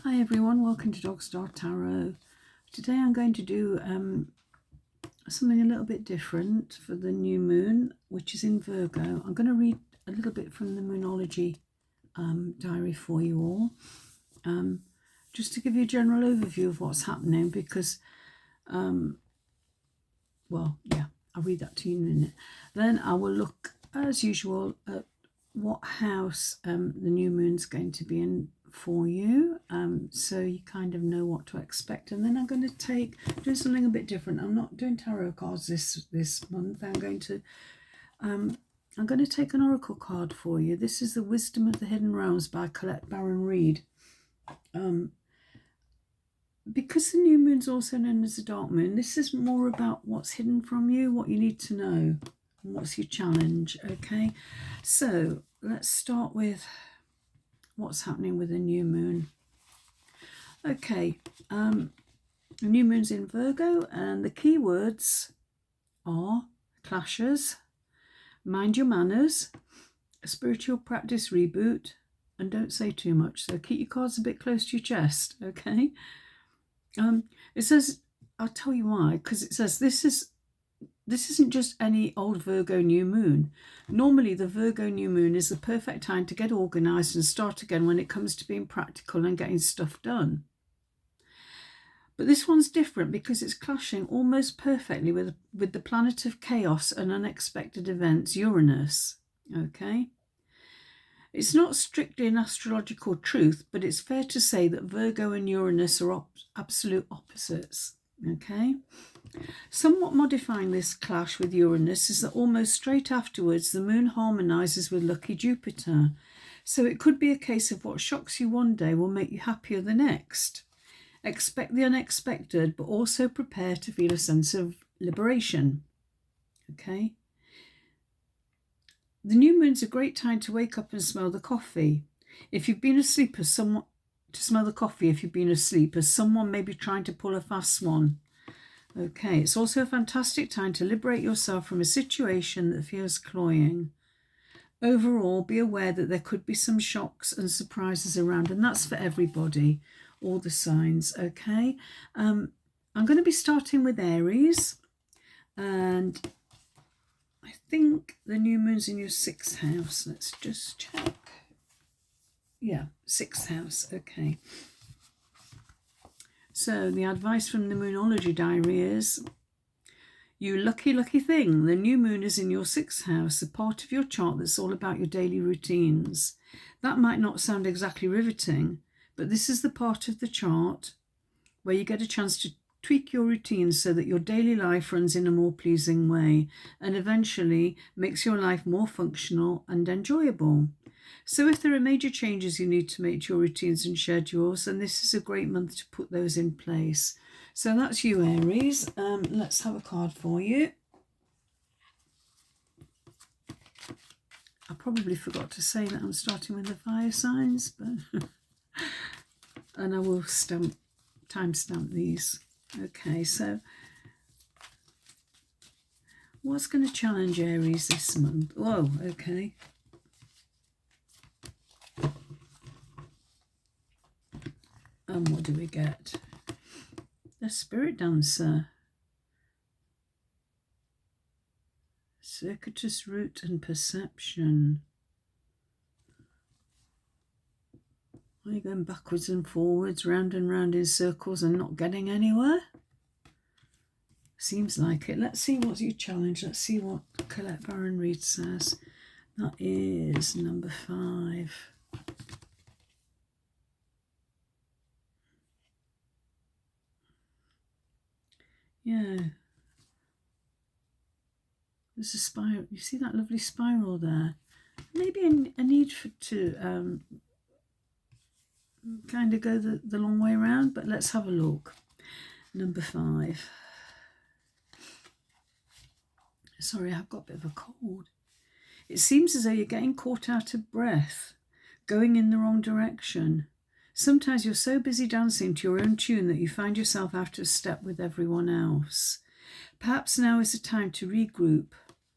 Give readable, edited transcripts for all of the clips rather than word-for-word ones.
Hi everyone, welcome to Dog Star Tarot. Today I'm going to do something a little bit different for the new moon, which is in Virgo. I'm going to read a little bit from the Moonology diary for you all, just to give you a general overview of what's happening because, I'll read that to you in a minute. Then I will look, as usual, at what house the new moon's going to be in for you, so you kind of know what to expect. And then I'm going to do something a bit different. I'm not doing tarot cards this month. I'm going to take an oracle card for you. This is The Wisdom of the Hidden Realms by Collette Reid. Because the new moon's also known as the dark moon, this is more about what's hidden from you, what you need to know, and what's your challenge. Okay, so let's start with what's happening with the new moon. Okay, the new moon's in Virgo, and the key words are clashes, mind your manners, a spiritual practice reboot, and don't say too much. So keep your cards a bit close to your chest, okay? It says, I'll tell you why, because it says this isn't just any old Virgo new moon. Normally the Virgo new moon is the perfect time to get organised and start again when it comes to being practical and getting stuff done. But this one's different because it's clashing almost perfectly with the planet of chaos and unexpected events, Uranus. Okay? It's not strictly an astrological truth, but it's fair to say that Virgo and Uranus are absolute opposites. Okay? Somewhat modifying this clash with Uranus is that almost straight afterwards the moon harmonises with lucky Jupiter. So it could be a case of what shocks you one day will make you happier the next. Expect the unexpected, but also prepare to feel a sense of liberation. Okay? The new moon's a great time to wake up and smell the coffee. If you've been asleep, as someone may be trying to pull a fast one. Okay, it's also a fantastic time to liberate yourself from a situation that feels cloying. Overall, be aware that there could be some shocks and surprises around, and that's for everybody, all the signs, okay? I'm going to be starting with Aries, and I think the new moon's in your 6th house. Let's just check. Yeah, 6th house, okay. So the advice from the Moonology diary is, you lucky, lucky thing. The new moon is in your 6th house, a part of your chart that's all about your daily routines. That might not sound exactly riveting, but this is the part of the chart where you get a chance to tweak your routines so that your daily life runs in a more pleasing way and eventually makes your life more functional and enjoyable. So if there are major changes you need to make to your routines and schedules, then this is a great month to put those in place. So that's you, Aries. Let's have a card for you. I probably forgot to say that I'm starting with the fire signs, but and I will timestamp these. Okay, so what's going to challenge Aries this month? Whoa, okay. And what do we get? The Spirit Dancer. Circuitous route and perception. Are you going backwards and forwards, round and round in circles and not getting anywhere? Seems like it. Let's see what's your challenge. Let's see what Collette Reid says. That is number 5. Yeah. There's a spiral. You see that lovely spiral there? Maybe a need to kind of go the long way around, but let's have a look. Number 5. Sorry, I've got a bit of a cold. It seems as though you're getting caught out of breath, going in the wrong direction. Sometimes you're so busy dancing to your own tune that you find yourself out of step with everyone else. Perhaps now is the time to regroup,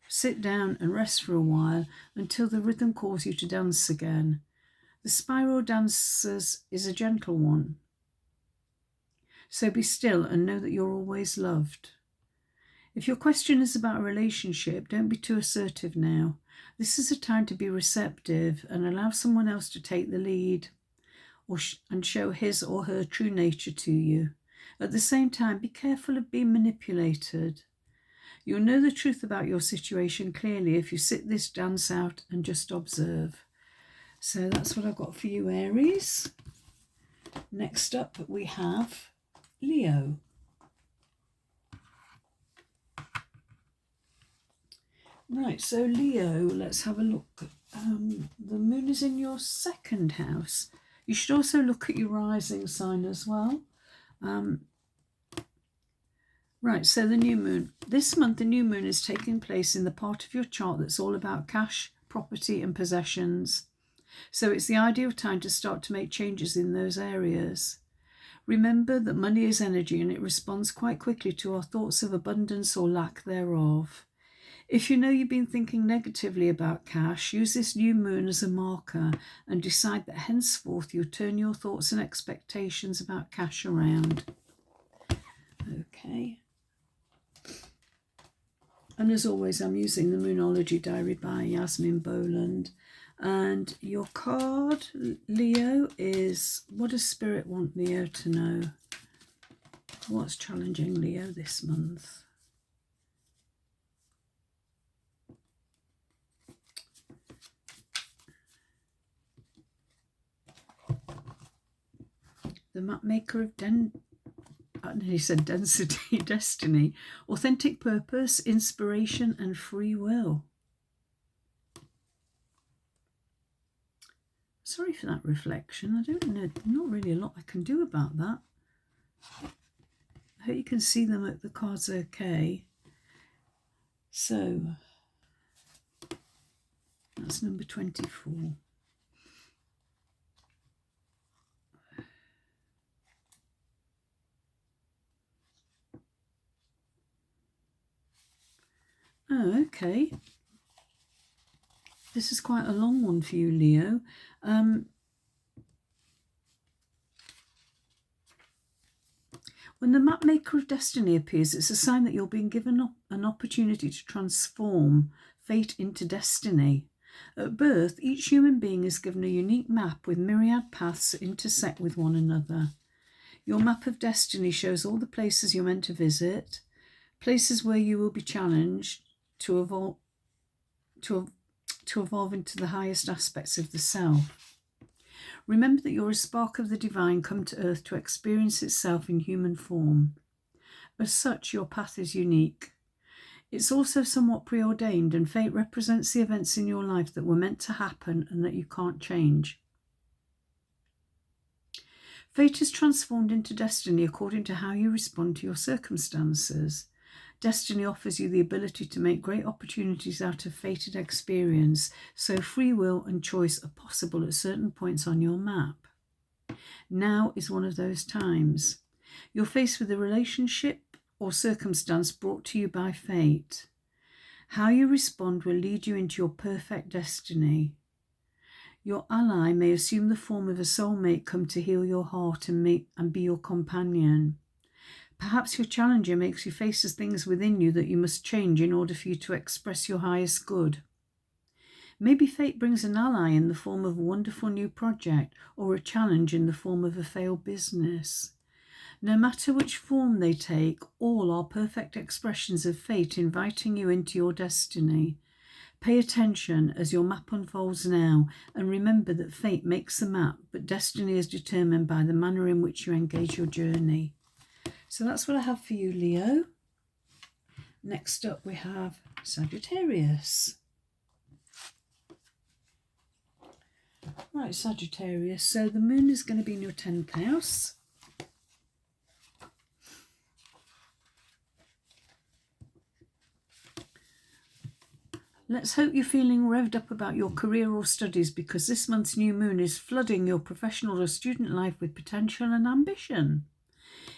sit down and rest for a while until the rhythm calls you to dance again. The spiral dancers is a gentle one. So be still and know that you're always loved. If your question is about a relationship, don't be too assertive now. This is a time to be receptive and allow someone else to take the lead and show his or her true nature to you. At the same time, be careful of being manipulated. You'll know the truth about your situation clearly if you sit this dance out and just observe. So that's what I've got for you, Aries. Next up, we have Leo. Right, so Leo, let's have a look. The moon is in your second house. You should also look at your rising sign as well. Right, so the new moon. This month, the new moon is taking place in the part of your chart that's all about cash, property and possessions. So it's the ideal time to start to make changes in those areas. Remember that money is energy and it responds quite quickly to our thoughts of abundance or lack thereof. If you know you've been thinking negatively about cash, use this new moon as a marker and decide that henceforth you'll turn your thoughts and expectations about cash around. Okay. And as always, I'm using the Moonology Diary by Yasmin Boland. And your card, Leo, is what does Spirit want Leo to know? What's challenging Leo this month? The Mapmaker of Destiny, authentic purpose, inspiration and free will. Sorry for that reflection. I don't know, not really a lot I can do about that. I hope you can see them at the cards okay. So, that's number 24. Oh, okay. This is quite a long one for you, Leo. When the Mapmaker of Destiny appears, it's a sign that you're being given an opportunity to transform fate into destiny. At birth, each human being is given a unique map with myriad paths that intersect with one another. Your map of destiny shows all the places you're meant to visit, places where you will be challenged to evolve into the highest aspects of the self. Remember that you're a spark of the divine come to earth to experience itself in human form. As such, your path is unique. It's also somewhat preordained, and fate represents the events in your life that were meant to happen and that you can't change. Fate is transformed into destiny according to how you respond to your circumstances. Destiny offers you the ability to make great opportunities out of fated experience, so free will and choice are possible at certain points on your map. Now is one of those times. You're faced with a relationship or circumstance brought to you by fate. How you respond will lead you into your perfect destiny. Your ally may assume the form of a soulmate come to heal your heart and be your companion. Perhaps your challenger makes you face things within you that you must change in order for you to express your highest good. Maybe fate brings an ally in the form of a wonderful new project or a challenge in the form of a failed business. No matter which form they take, all are perfect expressions of fate inviting you into your destiny. Pay attention as your map unfolds now, and remember that fate makes the map, but destiny is determined by the manner in which you engage your journey. So that's what I have for you, Leo. Next up we have Sagittarius. Right, Sagittarius. So the moon is going to be in your 10th house. Let's hope you're feeling revved up about your career or studies, because this month's new moon is flooding your professional or student life with potential and ambition.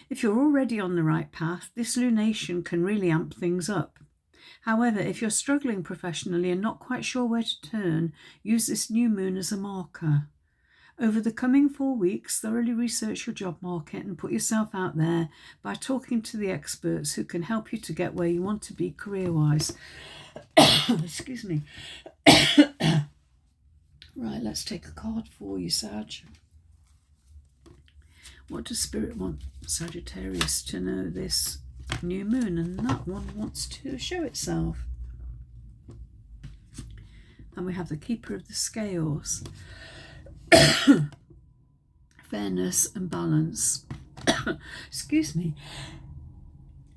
If you're already on the right path, this lunation can really amp things up. However, if you're struggling professionally and not quite sure where to turn, use this new moon as a marker. Over the coming 4 weeks, thoroughly research your job market and put yourself out there by talking to the experts who can help you to get where you want to be career-wise. Excuse me. Right, let's take a card for you, Sag. What does Spirit want Sagittarius to know this new moon? And that one wants to show itself. And we have the Keeper of the Scales. Fairness and balance. Excuse me.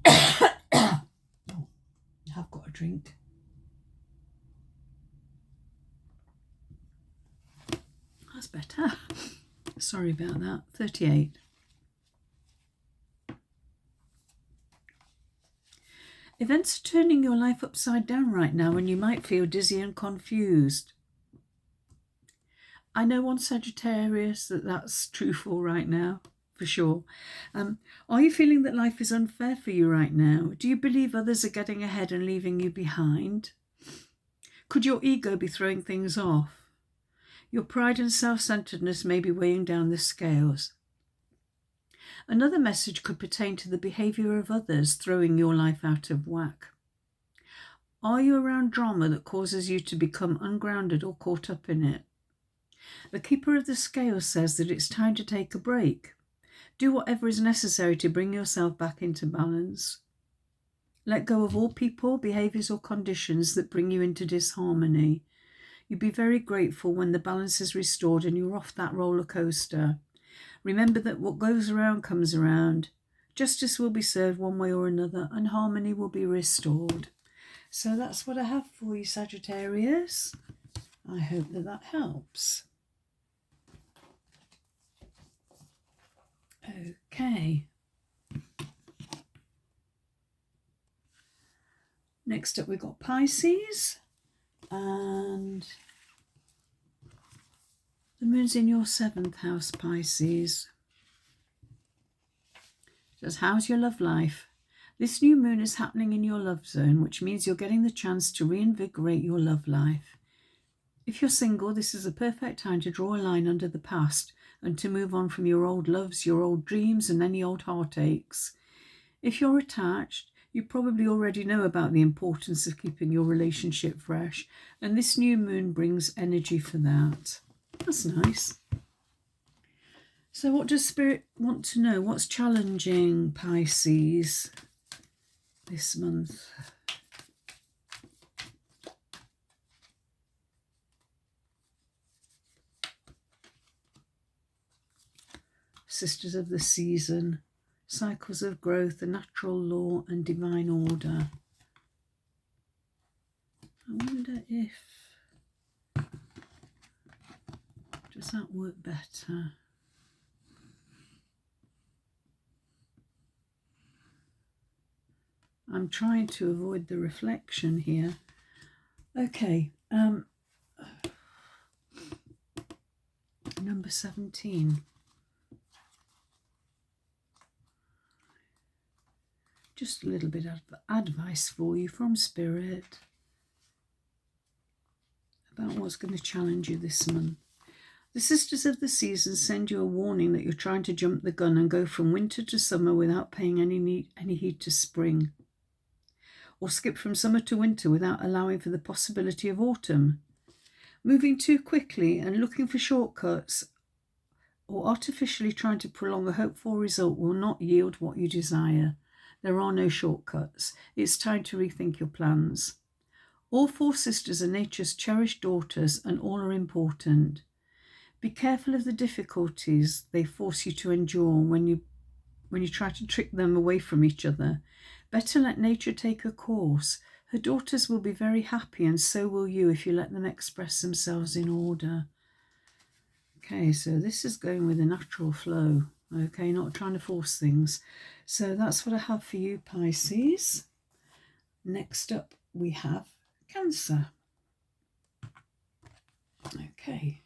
Oh, I've got a drink. That's better. Sorry about that. 38. Events are turning your life upside down right now and you might feel dizzy and confused. I know on Sagittarius that's true for right now, for sure. Are you feeling that life is unfair for you right now? Do you believe others are getting ahead and leaving you behind? Could your ego be throwing things off? Your pride and self-centeredness may be weighing down the scales. Another message could pertain to the behaviour of others, throwing your life out of whack. Are you around drama that causes you to become ungrounded or caught up in it? The Keeper of the Scales says that it's time to take a break. Do whatever is necessary to bring yourself back into balance. Let go of all people, behaviours or conditions that bring you into disharmony. You'll be very grateful when the balance is restored and you're off that roller coaster. Remember that what goes around comes around. Justice will be served one way or another and harmony will be restored. So that's what I have for you, Sagittarius. I hope that helps. Okay. Next up we've got Pisces. And the moon's in your 7th house, Pisces. It says, how's your love life? This new moon is happening in your love zone, which means you're getting the chance to reinvigorate your love life. If you're single, this is a perfect time to draw a line under the past and to move on from your old loves, your old dreams and any old heartaches. If you're attached, you probably already know about the importance of keeping your relationship fresh, and this new moon brings energy for that. That's nice. So what does Spirit want to know? What's challenging Pisces this month? Sisters of the Season. Cycles of growth, the natural law and divine order. I wonder if, does that work better? I'm trying to avoid the reflection here. Okay, number 17. Just a little bit of advice for you from Spirit about what's going to challenge you this month. The Sisters of the Season send you a warning that you're trying to jump the gun and go from winter to summer without paying any heed to spring, or skip from summer to winter without allowing for the possibility of autumn. Moving too quickly and looking for shortcuts or artificially trying to prolong a hoped-for result will not yield what you desire. There are no shortcuts. It's time to rethink your plans. All 4 sisters are nature's cherished daughters and all are important. Be careful of the difficulties they force you to endure when you try to trick them away from each other. Better let nature take her course. Her daughters will be very happy and so will you if you let them express themselves in order. Okay, so this is going with a natural flow. Okay, not trying to force things. So that's what I have for you, Pisces. Next up, we have Cancer. Okay.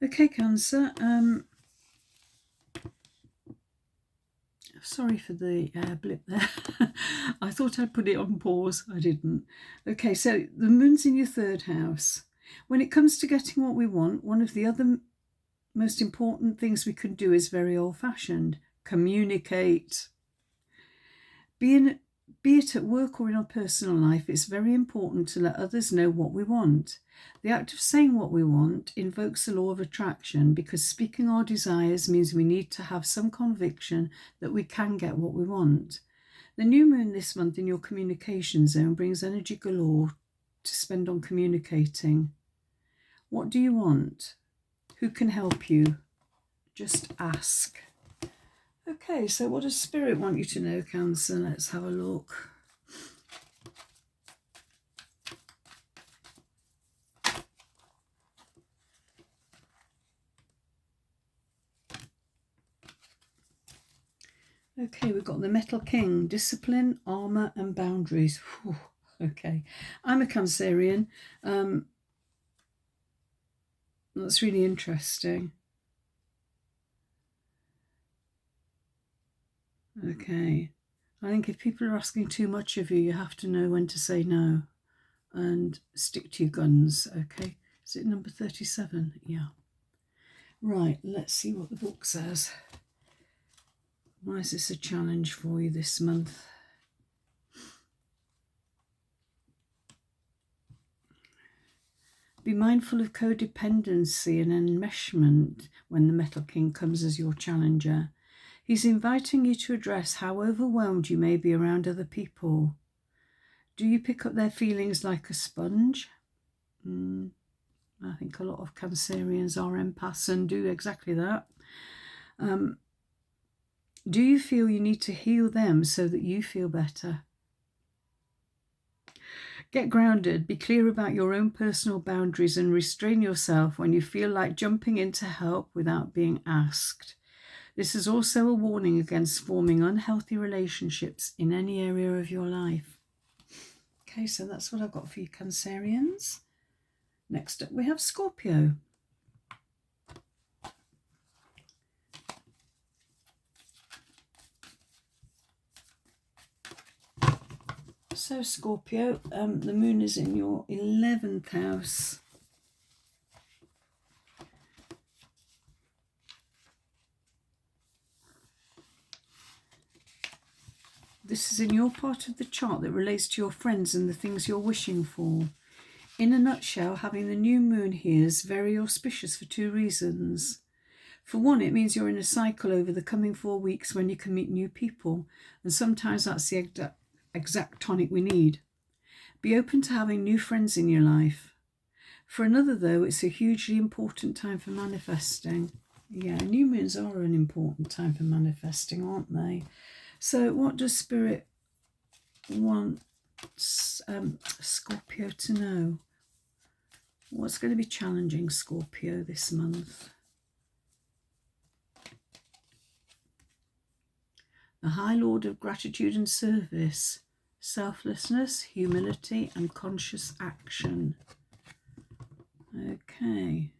Okay, Cancer. Sorry for the blip there. I thought I'd put it on pause. I didn't. Okay, so the moon's in your third house. When it comes to getting what we want, one of the other most important things we can do is very old-fashioned. Communicate. Be it at work or in our personal life, it's very important to let others know what we want. The act of saying what we want invokes the law of attraction, because speaking our desires means we need to have some conviction that we can get what we want. The new moon this month in your communication zone brings energy galore to spend on communicating. What do you want? Who can help you? Just ask. Okay, so what does Spirit want you to know, Cancer? Let's have a look. Okay, we've got the Metal King, discipline, armour and boundaries. Whew, okay, I'm a Cancerian. That's really interesting. Okay, I think if people are asking too much of you, you have to know when to say no and stick to your guns, okay? Is it number 37? Yeah. Right, let's see what the book says. Why is this a challenge for you this month? Be mindful of codependency and enmeshment when the Metal King comes as your challenger. He's inviting you to address how overwhelmed you may be around other people. Do you pick up their feelings like a sponge? I think a lot of Cancerians are empaths and do exactly that. Do you feel you need to heal them so that you feel better? Get grounded, be clear about your own personal boundaries and restrain yourself when you feel like jumping in to help without being asked. This is also a warning against forming unhealthy relationships in any area of your life. Okay, so that's what I've got for you, Cancerians. Next up, we have Scorpio. So Scorpio, the moon is in your 11th house. This is in your part of the chart that relates to your friends and the things you're wishing for. In a nutshell, having the new moon here is very auspicious for two reasons. For one, it means you're in a cycle over the coming 4 weeks when you can meet new people, and sometimes that's the exact tonic we need. Be open to having new friends in your life. For another, though, it's a hugely important time for manifesting. Yeah, new moons are an important time for manifesting, aren't they? So what does Spirit want Scorpio to know? What's going to be challenging Scorpio this month? The High Lord of Gratitude and Service, selflessness, humility and conscious action. Okay.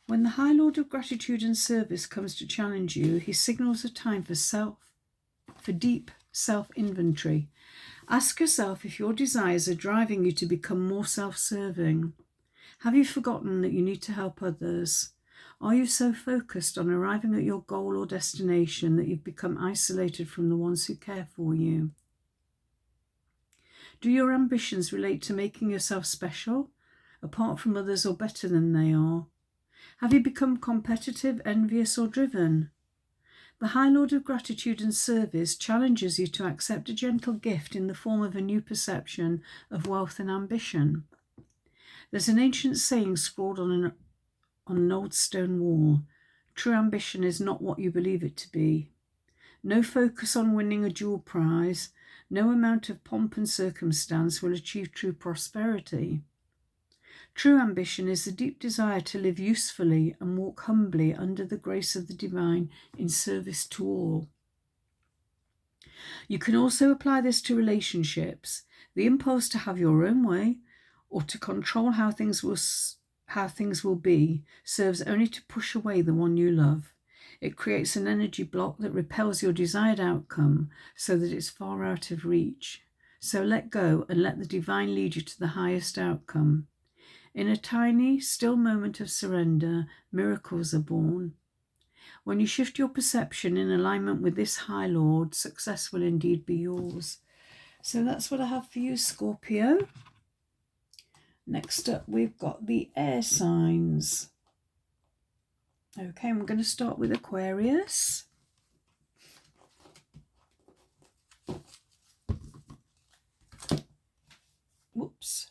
When the High Lord of Gratitude and Service comes to challenge you, he signals a time for deep self-inventory. Ask yourself if your desires are driving you to become more self-serving. Have you forgotten that you need to help others? Are you so focused on arriving at your goal or destination that you've become isolated from the ones who care for you? Do your ambitions relate to making yourself special, apart from others or better than they are? Have you become competitive, envious or driven? The High Lord of Gratitude and Service challenges you to accept a gentle gift in the form of a new perception of wealth and ambition. There's an ancient saying scrawled on an old stone wall. True ambition is not what you believe it to be. No focus on winning a jewel prize, no amount of pomp and circumstance will achieve true prosperity. True ambition is the deep desire to live usefully and walk humbly under the grace of the divine in service to all. You can also apply this to relationships. The impulse to have your own way or to control how things will be serves only to push away the one you love. It creates an energy block that repels your desired outcome so that it's far out of reach. So let go and let the divine lead you to the highest outcome. In a tiny, still moment of surrender, miracles are born. When you shift your perception in alignment with this High Lord, success will indeed be yours. So that's what I have for you, Scorpio. Next up, we've got the air signs. Okay, I'm going to start with Aquarius. Whoops.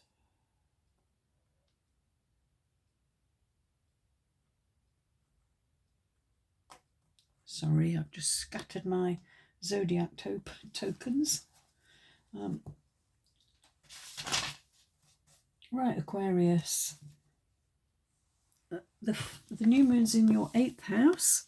Sorry, I've just scattered my zodiac tokens. Right, Aquarius. The new moon's in your 8th house.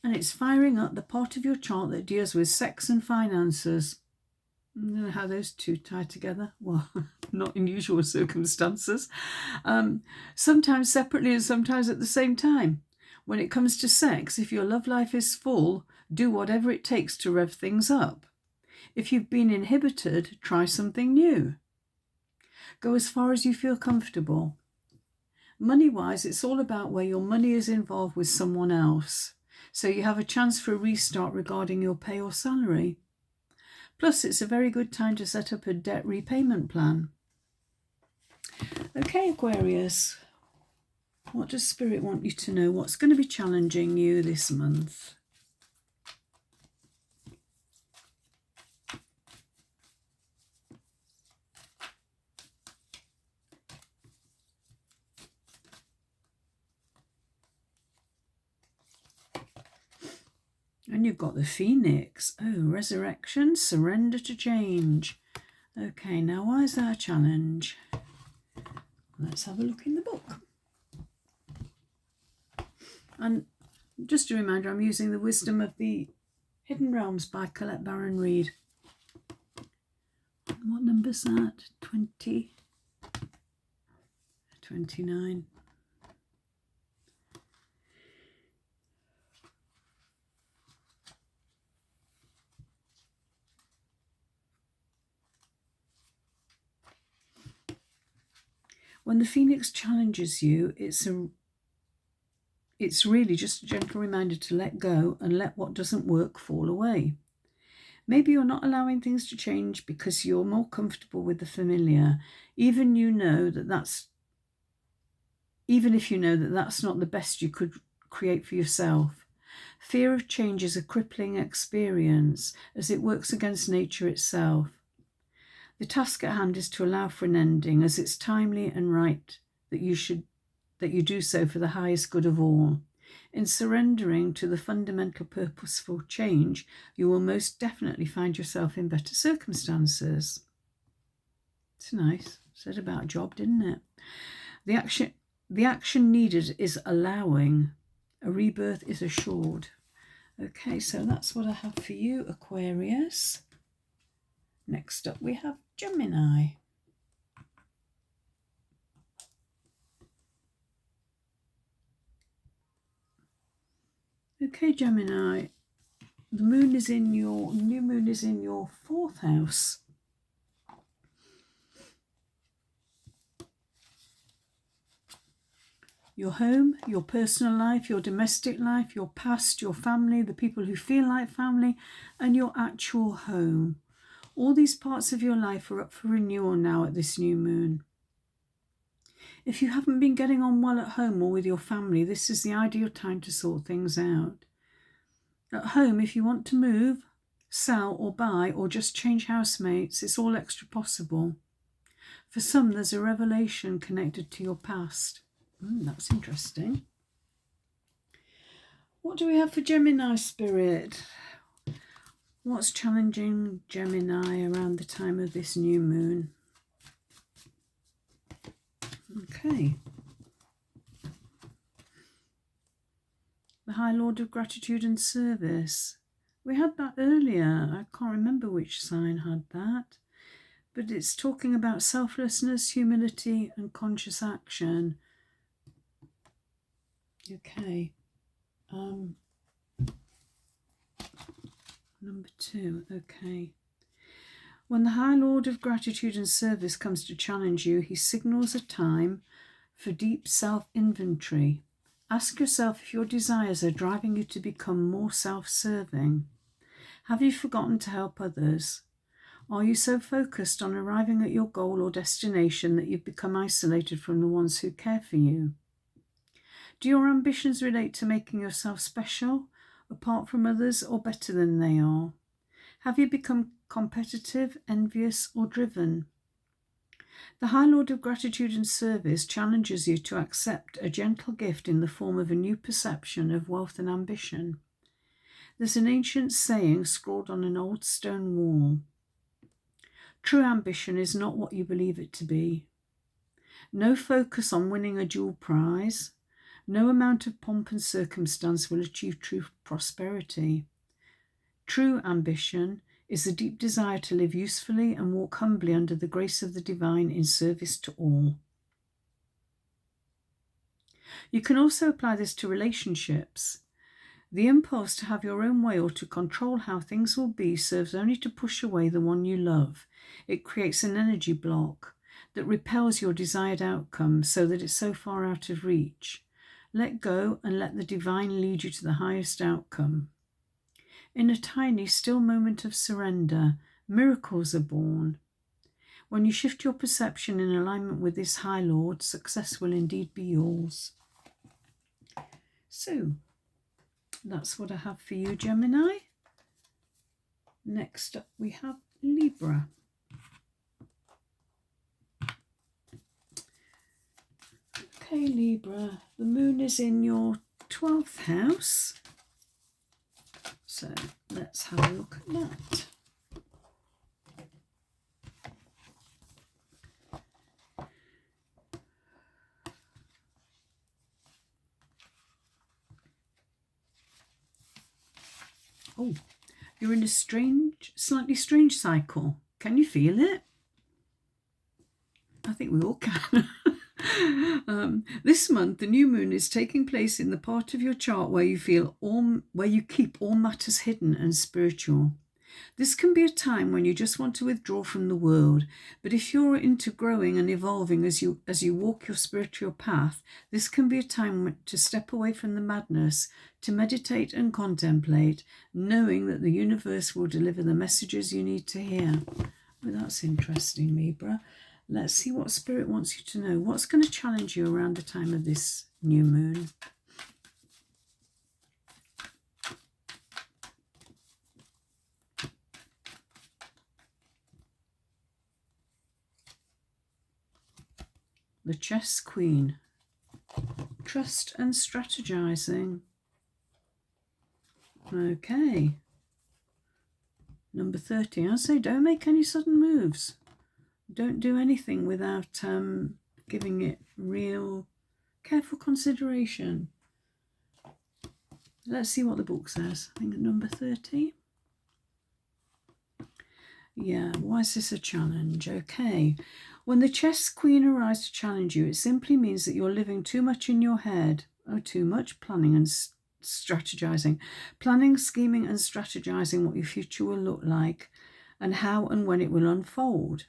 And it's firing up the part of your chart that deals with sex and finances. I don't know how those two tie together. Well, not in usual circumstances. Sometimes separately and sometimes at the same time. When it comes to sex, if your love life is full, do whatever it takes to rev things up. If you've been inhibited, try something new. Go as far as you feel comfortable. Money-wise, it's all about where your money is involved with someone else. So you have a chance for a restart regarding your pay or salary. Plus, it's a very good time to set up a debt repayment plan. Okay, Aquarius. What does Spirit want you to know? What's going to be challenging you this month? And you've got the Phoenix. Oh, resurrection, surrender to change. Okay, now why is that a challenge? Let's have a look in the book. And just a reminder, I'm using The Wisdom of the Hidden Realms by Collette Reid. What number's that? 20? 29. When the Phoenix challenges you, it's really just a gentle reminder to let go and let what doesn't work fall away. Maybe you're not allowing things to change because you're more comfortable with the familiar, even if you know that that's not the best you could create for yourself. Fear of change is a crippling experience as it works against nature itself. The task at hand is to allow for an ending, as it's timely and right that you do so for the highest good of all. In surrendering to the fundamental purposeful change, you will most definitely find yourself in better circumstances. It's nice. Said about job, didn't it? The action needed is allowing. A rebirth is assured. Okay, so that's what I have for you, Aquarius. Next up, we have Gemini. Okay, Gemini. The new moon is in your 4th house. Your home, your personal life, your domestic life, your past, your family, the people who feel like family, and your actual home. All these parts of your life are up for renewal now at this new moon. If you haven't been getting on well at home or with your family, this is the ideal time to sort things out. At home, if you want to move, sell or buy or just change housemates, it's all extra possible. For some, there's a revelation connected to your past. That's interesting. What do we have for Gemini, Spirit? What's challenging Gemini around the time of this new moon? Okay. The High Lord of Gratitude and Service. We had that earlier. I can't remember which sign had that. But it's talking about selflessness, humility, and conscious action. Okay. Number 2. Okay. When the High Lord of Gratitude and Service comes to challenge you, he signals a time for deep self-inventory. Ask yourself if your desires are driving you to become more self-serving. Have you forgotten to help others? Are you so focused on arriving at your goal or destination that you've become isolated from the ones who care for you? Do your ambitions relate to making yourself special, apart from others, or better than they are? Have you become competitive, envious, or driven? The High Lord of Gratitude and Service challenges you to accept a gentle gift in the form of a new perception of wealth and ambition. There's an ancient saying scrawled on an old stone wall. True ambition is not what you believe it to be. No focus on winning a jewel prize. No amount of pomp and circumstance will achieve true prosperity. True ambition is the deep desire to live usefully and walk humbly under the grace of the divine in service to all. You can also apply this to relationships. The impulse to have your own way or to control how things will be serves only to push away the one you love. It creates an energy block that repels your desired outcome so that it's so far out of reach. Let go and let the divine lead you to the highest outcome. In a tiny, still moment of surrender, miracles are born. When you shift your perception in alignment with this High Lord, success will indeed be yours. So, that's what I have for you, Gemini. Next up, we have Libra. Okay, Libra, the moon is in your 12th house. So let's have a look at that. Oh, you're in a slightly strange cycle. Can you feel it? I think we all can. This month, the new moon is taking place in the part of your chart where you keep all matters hidden and spiritual. This can be a time when you just want to withdraw from the world, but if you're into growing and evolving as you walk your spiritual path, this can be a time to step away from the madness, to meditate and contemplate, knowing that the universe will deliver the messages you need to hear. Well, that's interesting, Libra. Let's see what Spirit wants you to know. What's going to challenge you around the time of this new moon? The Chess Queen. Trust and strategizing. Okay. Number 30. I say don't make any sudden moves. Don't do anything without giving it real careful consideration. Let's see what the book says. I think number 30. Yeah, why is this a challenge? Okay. When the chess queen arrives to challenge you, it simply means that you're living too much in your head. Oh, too much planning and strategizing. Planning, scheming and strategizing what your future will look like and how and when it will unfold.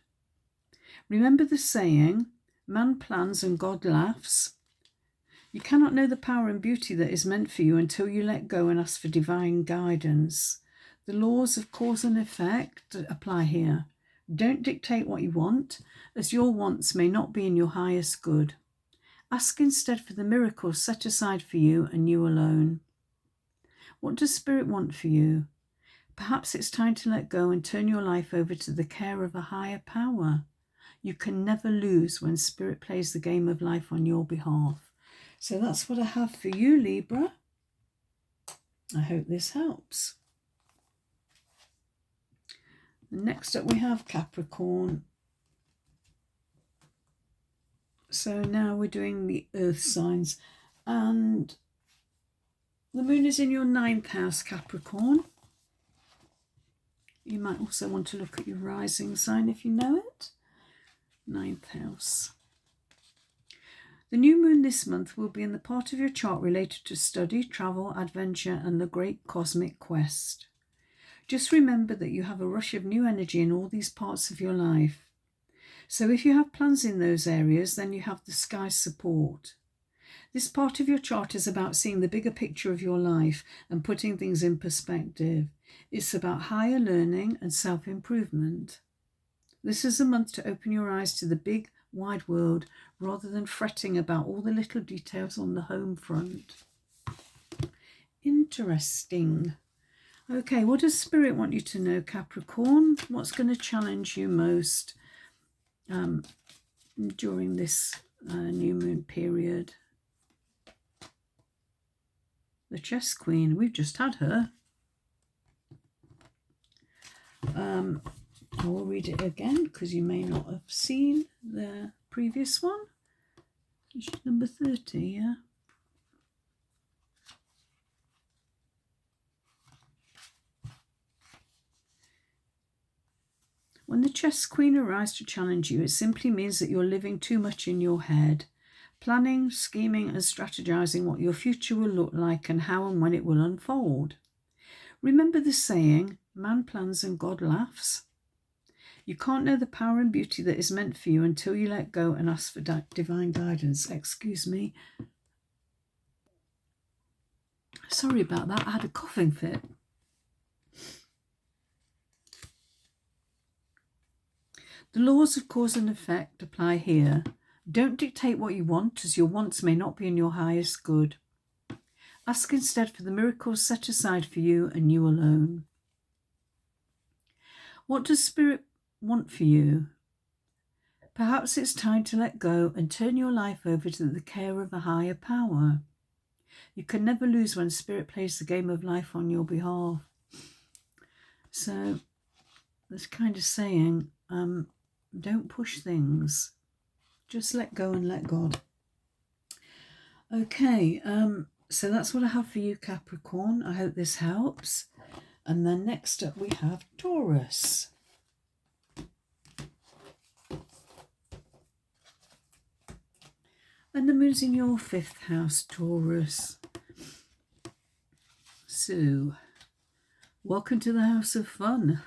Remember the saying, man plans and God laughs. You cannot know the power and beauty that is meant for you until you let go and ask for divine guidance. The laws of cause and effect apply here. Don't dictate what you want, as your wants may not be in your highest good. Ask instead for the miracles set aside for you and you alone. What does Spirit want for you? Perhaps it's time to let go and turn your life over to the care of a higher power. You can never lose when Spirit plays the game of life on your behalf. So that's what I have for you, Libra. I hope this helps. Next up we have Capricorn. So now we're doing the earth signs, and The moon is in your 9th house, Capricorn. You might also want to look at your rising sign if you know it. 9th house. The new moon this month will be in the part of your chart related to study, travel, adventure, and the great cosmic quest. Just remember that you have a rush of new energy in all these parts of your life. So if you have plans in those areas, then you have the sky's support. This part of your chart is about seeing the bigger picture of your life and putting things in perspective. It's about higher learning and self-improvement. This is a month to open your eyes to the big, wide world rather than fretting about all the little details on the home front. Interesting. Okay, what does Spirit want you to know, Capricorn? What's going to challenge you most during this new moon period? The Chess Queen, we've just had her. I will read it again because you may not have seen the previous one. It's number 30, yeah. When the Chess Queen arrives to challenge you, it simply means that you're living too much in your head, planning, scheming and strategizing what your future will look like and how and when it will unfold. Remember the saying, man plans and God laughs? You can't know the power and beauty that is meant for you until you let go and ask for divine guidance. Excuse me. Sorry about that. I had a coughing fit. The laws of cause and effect apply here. Don't dictate what you want, as your wants may not be in your highest good. Ask instead for the miracles set aside for you and you alone. What does Spirit want for you? Perhaps it's time to let go and turn your life over to the care of a higher power. You can never lose when Spirit plays the game of life on your behalf. So that's kind of saying, don't push things. Just let go and let God. Okay, so that's what I have for you, Capricorn. I hope this helps. And then next up we have Taurus. And the moon's in your 5th house, Taurus. So, welcome to the house of fun.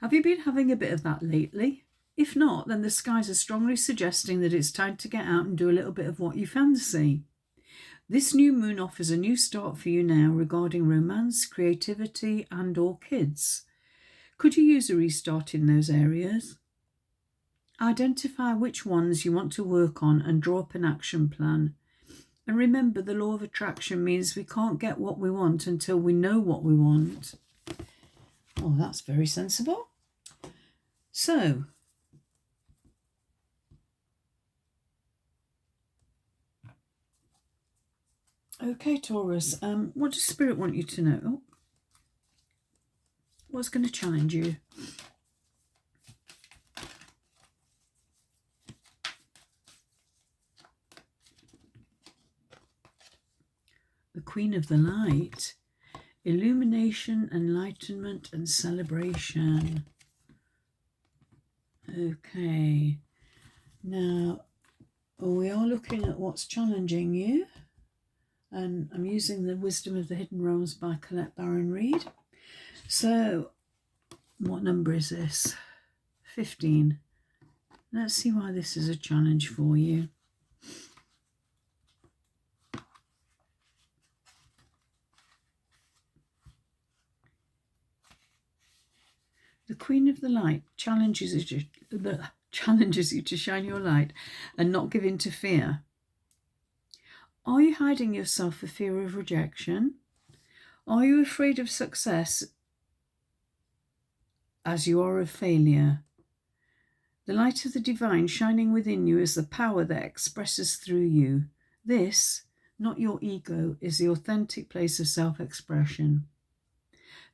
Have you been having a bit of that lately? If not, then the skies are strongly suggesting that it's time to get out and do a little bit of what you fancy. This new moon offers a new start for you now regarding romance, creativity and or kids. Could you use a restart in those areas? Identify which ones you want to work on and draw up an action plan. And remember, the law of attraction means we can't get what we want until we know what we want. Oh, that's very sensible. So, okay, Taurus, what does Spirit want you to know? What's going to challenge you? The Queen of the Light. Illumination, enlightenment and celebration. Okay. Now, we are looking at what's challenging you. And I'm using the Wisdom of the Hidden Realms by Collette Reid. So, what number is this? 15. Let's see why this is a challenge for you. The Queen of the Light challenges you to shine your light and not give in to fear. Are you hiding yourself for fear of rejection? Are you afraid of success as you are of failure? The light of the divine shining within you is the power that expresses through you. This, not your ego, is the authentic place of self-expression.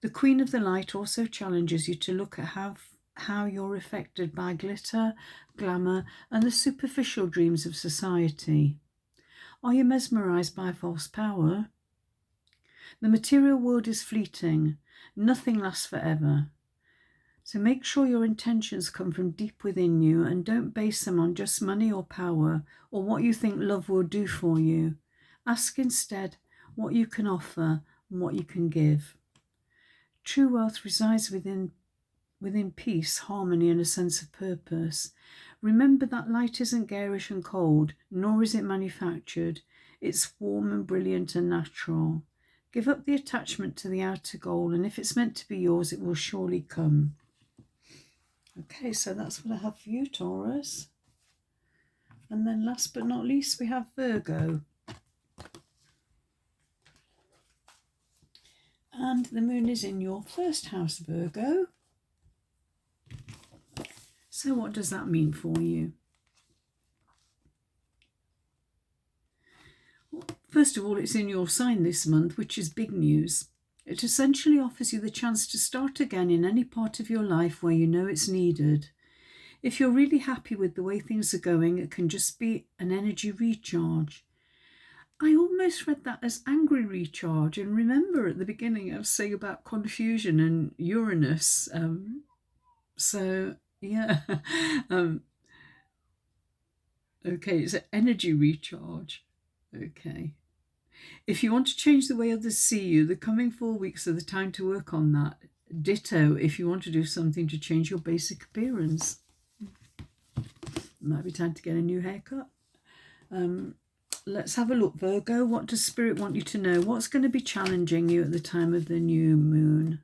The Queen of the Light also challenges you to look at how you're affected by glitter, glamour, and the superficial dreams of society. Are you mesmerised by false power? The material world is fleeting. Nothing lasts forever. So make sure your intentions come from deep within you and don't base them on just money or power or what you think love will do for you. Ask instead what you can offer and what you can give. True wealth resides within peace, harmony and a sense of purpose. Remember that light isn't garish and cold, nor is it manufactured. It's warm and brilliant and natural. Give up the attachment to the outer goal, and if it's meant to be yours, it will surely come. Okay, so that's what I have for you, Taurus. And then last but not least, we have Virgo. And the moon is in your first house, Virgo. So what does that mean for you? Well, first of all, it's in your sign this month, which is big news. It essentially offers you the chance to start again in any part of your life where you know it's needed. If you're really happy with the way things are going, it can just be an energy recharge. I almost read that as angry recharge. And remember at the beginning I was saying about confusion and Uranus. So, yeah. Okay, it's an energy recharge. Okay. If you want to change the way others see you, the coming 4 weeks are the time to work on that. Ditto if you want to do something to change your basic appearance. It might be time to get a new haircut. Let's have a look, Virgo. What does Spirit want you to know? What's going to be challenging you at the time of the new moon?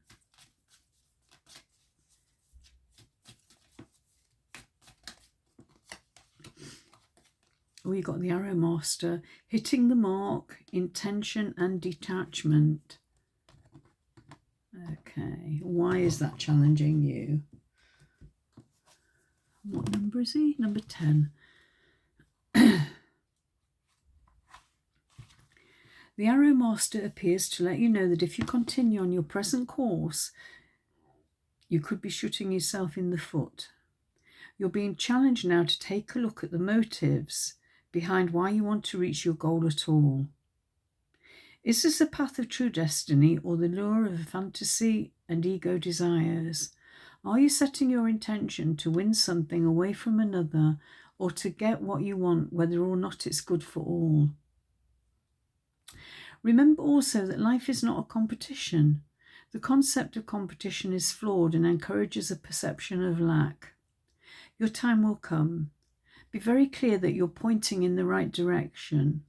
We got the Arrow Master, hitting the mark, intention and detachment. Okay, why is that challenging you? What number is he? Number 10. The Arrow Master appears to let you know that if you continue on your present course, you could be shooting yourself in the foot. You're being challenged now to take a look at the motives behind why you want to reach your goal at all. Is this a path of true destiny or the lure of fantasy and ego desires? Are you setting your intention to win something away from another or to get what you want, whether or not it's good for all? Remember also that life is not a competition. The concept of competition is flawed and encourages a perception of lack. Your time will come. Be very clear that you're pointing in the right direction.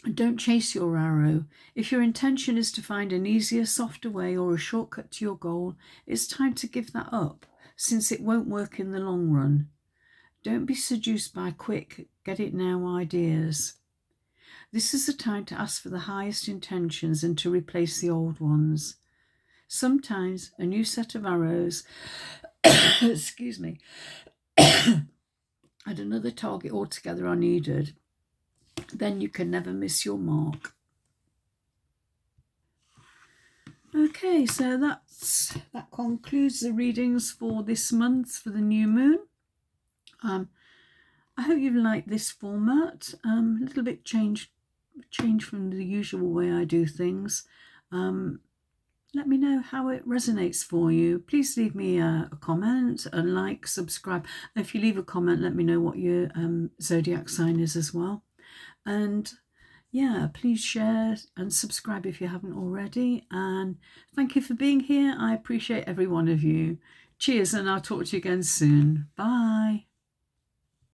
And don't chase your arrow. If your intention is to find an easier, softer way or a shortcut to your goal, it's time to give that up, since it won't work in the long run. Don't be seduced by quick, get-it-now ideas. This is the time to ask for the highest intentions and to replace the old ones. Sometimes a new set of arrows, excuse me, and another target altogether are needed. Then you can never miss your mark. Okay, so that concludes the readings for this month for the new moon. I hope you've liked this format. A little bit change from the usual way I do things. Let me know how it resonates for you. Please leave me a comment, a like, subscribe. If you leave a comment, let me know what your zodiac sign is as well. And yeah, please share and subscribe if you haven't already. And thank you for being here. I appreciate every one of you. Cheers, and I'll talk to you again soon. Bye.